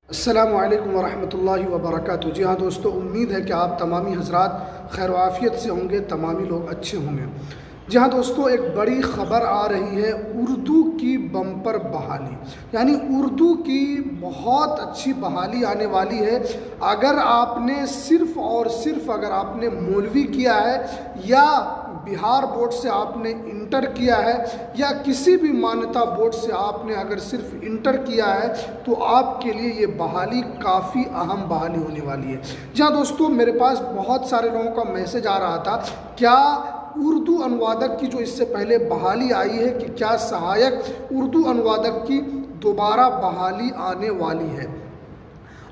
अस्सलामुअलैकुम वरहमतुल्लाहि वबरकातुहू। जी हाँ दोस्तों, उम्मीद है कि आप तमामी हज़रात खैर आफ़ियत से होंगे, तमामी लोग अच्छे होंगे। जी हाँ दोस्तों, एक बड़ी ख़बर आ रही है उर्दू की बम्पर बहाली, यानी उर्दू की बहुत अच्छी बहाली आने वाली है। अगर आपने सिर्फ़ और सिर्फ अगर आपने मौलवी किया है या बिहार बोर्ड से आपने इंटर किया है या किसी भी मान्यता बोर्ड से आपने अगर सिर्फ इंटर किया है तो आपके लिए ये बहाली काफ़ी अहम बहाली होने वाली है। जहाँ दोस्तों मेरे पास बहुत सारे लोगों का मैसेज आ रहा था, क्या उर्दू अनुवादक की जो इससे पहले बहाली आई है कि क्या सहायक उर्दू अनुवादक की दोबारा बहाली आने वाली है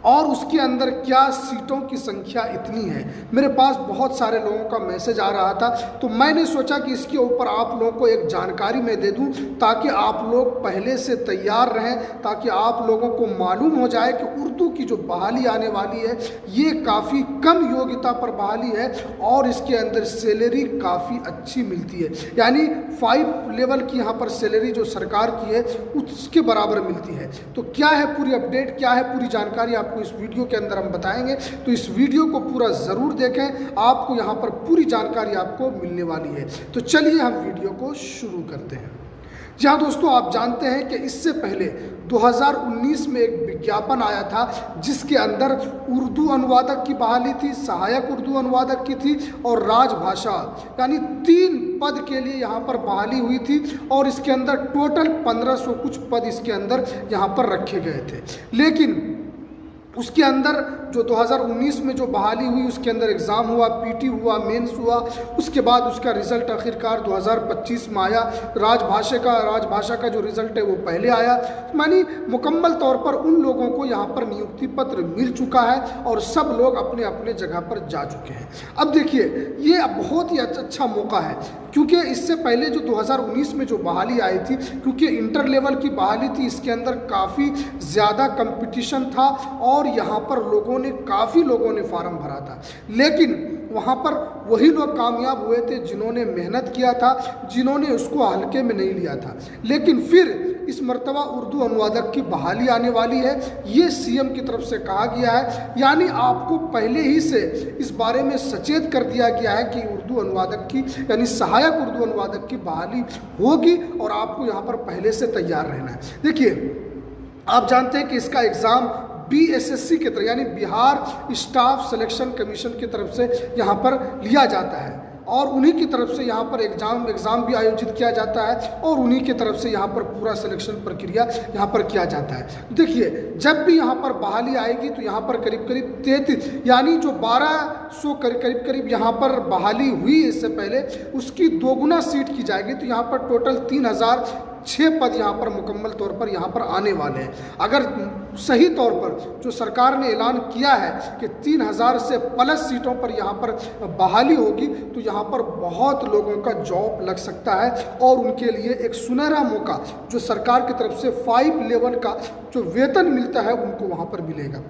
और उसके अंदर क्या सीटों की संख्या इतनी है। मेरे पास बहुत सारे लोगों का मैसेज आ रहा था, तो मैंने सोचा कि इसके ऊपर आप लोगों को एक जानकारी मैं दे दूं ताकि आप लोग पहले से तैयार रहें, ताकि आप लोगों को मालूम हो जाए कि उर्दू की जो बहाली आने वाली है ये काफ़ी कम योग्यता पर बहाली है और इसके अंदर सैलरी काफ़ी अच्छी मिलती है, यानी 5 लेवल की यहाँ पर सैलरी जो सरकार की है उसके बराबर मिलती है। तो क्या है पूरी अपडेट, क्या है पूरी जानकारी आपको इस वीडियो के अंदर हम बताएंगे, तो इस वीडियो को पूरा ज़रूर देखें, आपको यहाँ पर पूरी जानकारी आपको मिलने वाली है। तो चलिए हम वीडियो को शुरू करते हैं। जहाँ दोस्तों आप जानते हैं कि इससे पहले 2019 में एक विज्ञापन आया था जिसके अंदर उर्दू अनुवादक की बहाली थी, सहायक उर्दू अनुवादक की थी और राजभाषा, यानी 3 पद के लिए यहाँ पर बहाली हुई थी और इसके अंदर टोटल 1500 कुछ पद इसके अंदर यहाँ पर रखे गए थे। लेकिन उसके अंदर जो 2019 में जो बहाली हुई उसके अंदर एग्ज़ाम हुआ, पीटी हुआ, मेंस हुआ, उसके बाद उसका रिज़ल्ट आखिरकार 2025 में आया। राजभाषा का जो रिज़ल्ट है वो पहले आया, मानी मुकम्मल तौर पर उन लोगों को यहाँ पर नियुक्ति पत्र मिल चुका है और सब लोग अपने अपने जगह पर जा चुके हैं। अब देखिए, ये बहुत ही अच्छा मौका है क्योंकि इससे पहले जो 2019 में जो बहाली आई थी, क्योंकि इंटर लेवल की बहाली थी, इसके अंदर काफ़ी ज़्यादा कंपटीशन था और यहाँ पर काफ़ी लोगों ने फार्म भरा था, लेकिन वहाँ पर वही लोग कामयाब हुए थे जिन्होंने मेहनत किया था, जिन्होंने उसको हल्के में नहीं लिया था। लेकिन फिर इस मर्तबा उर्दू अनुवादक की बहाली आने वाली है, ये सीएम की तरफ से कहा गया है, यानी आपको पहले ही से इस बारे में सचेत कर दिया गया है कि उर्दू अनुवादक की यानी सहायक उर्दू अनुवादक की बहाली होगी और आपको यहाँ पर पहले से तैयार रहना है। देखिए, आप जानते हैं कि इसका एग्ज़ाम BSSC के तरफ यानी बिहार स्टाफ सिलेक्शन कमीशन की तरफ से यहाँ पर लिया जाता है और उन्हीं की तरफ से यहाँ पर एग्ज़ाम भी आयोजित किया जाता है और उन्हीं की तरफ से यहाँ पर पूरा सिलेक्शन प्रक्रिया यहाँ पर किया जाता है। देखिए, जब भी यहाँ पर बहाली आएगी तो यहाँ पर करीब 33 यानी जो 1200 करीब यहाँ पर बहाली हुई इससे पहले उसकी 2 गुना सीट की जाएगी, तो यहाँ पर टोटल 3006 पद यहाँ पर मुकम्मल तौर पर यहाँ पर आने वाले हैं। अगर सही तौर पर जो सरकार ने ऐलान किया है कि 3000 से प्लस सीटों पर यहाँ पर बहाली होगी तो यहाँ पर बहुत लोगों का जॉब लग सकता है और उनके लिए एक सुनहरा मौका जो सरकार की तरफ से 5 लेवल का जो वेतन मिलता है उनको वहाँ पर मिलेगा।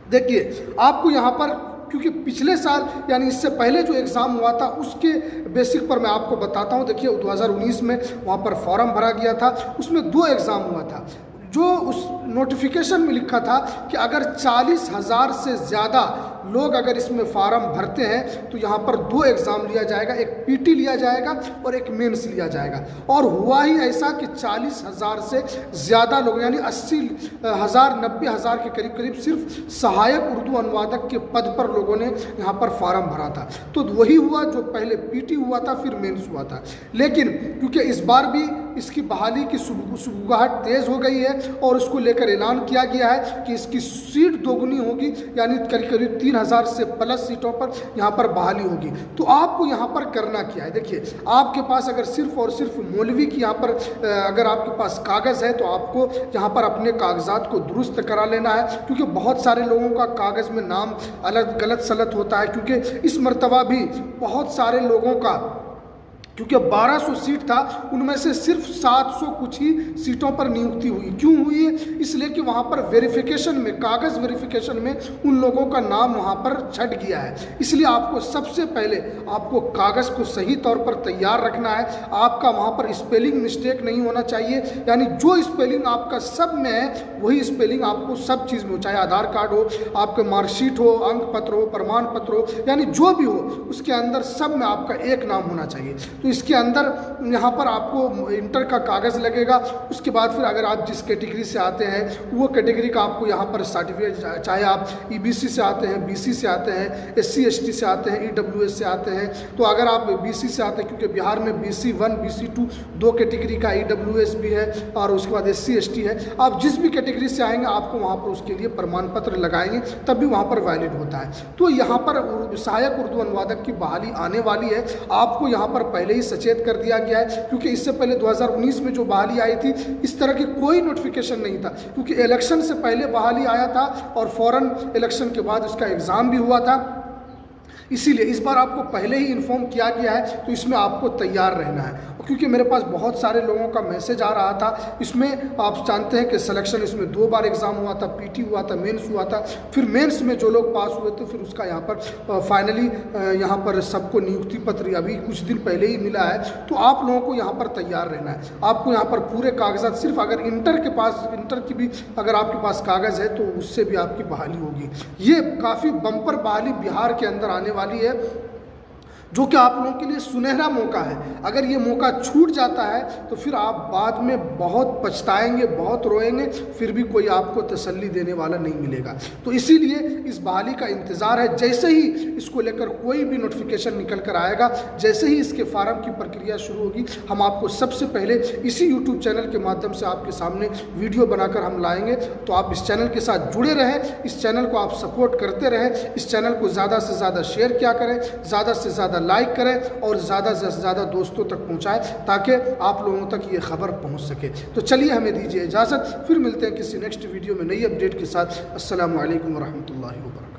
देखिए, आपको यहाँ पर क्योंकि पिछले साल यानी इससे पहले जो एग्ज़ाम हुआ था उसके बेसिक पर मैं आपको बताता हूँ। देखिए, 2019 में वहाँ पर फॉर्म भरा गया था, उसमें 2 एग्ज़ाम हुआ था। जो उस नोटिफिकेशन में लिखा था कि अगर 40,000 से ज़्यादा लोग अगर इसमें फार्म भरते हैं तो यहाँ पर 2 एग्ज़ाम लिया जाएगा, एक पीटी लिया जाएगा और एक मेंस लिया जाएगा। और हुआ ही ऐसा कि 40,000 से ज़्यादा लोग यानी 80,000 90,000 के करीब सिर्फ सहायक उर्दू अनुवादक के पद पर लोगों ने यहाँ पर फार्म भरा था। तो वही हुआ जो पहले पीटी हुआ था फिर मेंस हुआ था। लेकिन क्योंकि इस बार भी इसकी बहाली की सुगबुगाहट तेज़ हो गई है और उसको लेकर ऐलान किया गया है कि इसकी सीट दोगुनी होगी, यानी करीब 3000 से प्लस सीटों पर यहाँ पर बहाली होगी। तो आपको यहाँ पर करना क्या है, देखिए, आपके पास अगर सिर्फ और सिर्फ मौलवी की यहाँ पर अगर आपके पास कागज़ है तो आपको यहाँ पर अपने कागजात को दुरुस्त करा लेना है, क्योंकि बहुत सारे लोगों का कागज़ में नाम अलग गलत सलत होता है। क्योंकि इस मर्तबा भी बहुत सारे लोगों का क्योंकि 1200 सीट था, उनमें से सिर्फ 700 कुछ ही सीटों पर नियुक्ति हुई। क्यों हुई है? इसलिए कि वहाँ पर वेरिफिकेशन में, कागज़ वेरिफिकेशन में उन लोगों का नाम वहाँ पर छट गया है। इसलिए आपको सबसे पहले आपको कागज़ को सही तौर पर तैयार रखना है। आपका वहाँ पर स्पेलिंग मिस्टेक नहीं होना चाहिए, यानी जो स्पेलिंग आपका सब में है वही स्पेलिंग आपको सब चीज़ में हो, चाहे आधार कार्ड हो, आपके मार्कशीट हो, अंक पत्र हो, प्रमाण पत्र हो, यानी जो भी हो उसके अंदर सब में आपका एक नाम होना चाहिए। तो इसके अंदर यहाँ पर आपको इंटर का कागज़ लगेगा। उसके बाद फिर अगर आप जिस कैटेगरी से आते हैं वो कैटेगरी का आपको यहाँ पर सर्टिफिकेट, चाहे आप ईबीसी से आते हैं, बीसी से आते हैं, एससी एसटी से आते हैं, ईडब्ल्यूएस से आते हैं। तो अगर आप बीसी से आते हैं, क्योंकि बिहार में BC1 BC2 दो कैटेगरी का, ईडब्ल्यूएस भी है और उसके बाद SC ST है, आप जिस भी कैटेगरी से आएंगे आपको वहाँ पर उसके लिए प्रमाण पत्र लगाएंगे तब भी वहाँ पर वैलिड होता है। तो यहाँ पर सहायक उर्दू अनुवादक की बहाली आने वाली है। आपको यहाँ पर पहले ही सचेत कर दिया गया है, क्योंकि इससे पहले 2019 में जो बहाली आई थी इस तरह की कोई नोटिफिकेशन नहीं था, क्योंकि इलेक्शन से पहले बहाली आया था और फौरन इलेक्शन के बाद उसका एग्ज़ाम भी हुआ था। इसीलिए इस बार आपको पहले ही इन्फॉर्म किया गया है, तो इसमें आपको तैयार रहना है। क्योंकि मेरे पास बहुत सारे लोगों का मैसेज आ रहा था, इसमें आप जानते हैं कि सिलेक्शन इसमें 2 बार एग्ज़ाम हुआ था, पीटी हुआ था, मेंस हुआ था। फिर मेंस में जो लोग पास हुए थे फिर उसका यहाँ पर फाइनली यहाँ पर सबको नियुक्ति पत्र अभी कुछ दिन पहले ही मिला है। तो आप लोगों को यहाँ पर तैयार रहना है। आपको यहाँ पर पूरे कागजात, सिर्फ अगर इंटर की भी अगर आपके पास कागज़ है तो उससे भी आपकी बहाली होगी। ये काफ़ी बम्पर बहाली बिहार के अंदर आने वाली है, जो कि आप लोगों के लिए सुनहरा मौका है। अगर ये मौका छूट जाता है तो फिर आप बाद में बहुत पछताएंगे, बहुत रोएंगे, फिर भी कोई आपको तसल्ली देने वाला नहीं मिलेगा। तो इसीलिए इस बहाली का इंतज़ार है। जैसे ही इसको लेकर कोई भी नोटिफिकेशन निकल कर आएगा, जैसे ही इसके फार्म की प्रक्रिया शुरू होगी, हम आपको सबसे पहले इसी यूट्यूब चैनल के माध्यम से आपके सामने वीडियो बनाकर हम लाएंगे। तो आप इस चैनल के साथ जुड़े रहें, इस चैनल को आप सपोर्ट करते रहें, इस चैनल को ज़्यादा से ज़्यादा शेयर किया करें, ज़्यादा से ज़्यादा लाइक करें और ज़्यादा से ज़्यादा दोस्तों तक पहुंचाएं, ताकि आप लोगों तक ये खबर पहुंच सके। तो चलिए हमें दीजिए इजाज़त, फिर मिलते हैं किसी नेक्स्ट वीडियो में नई अपडेट के साथ। अस्सलामु अलैकुम वरहमतुल्लाहि वबरकातुहू।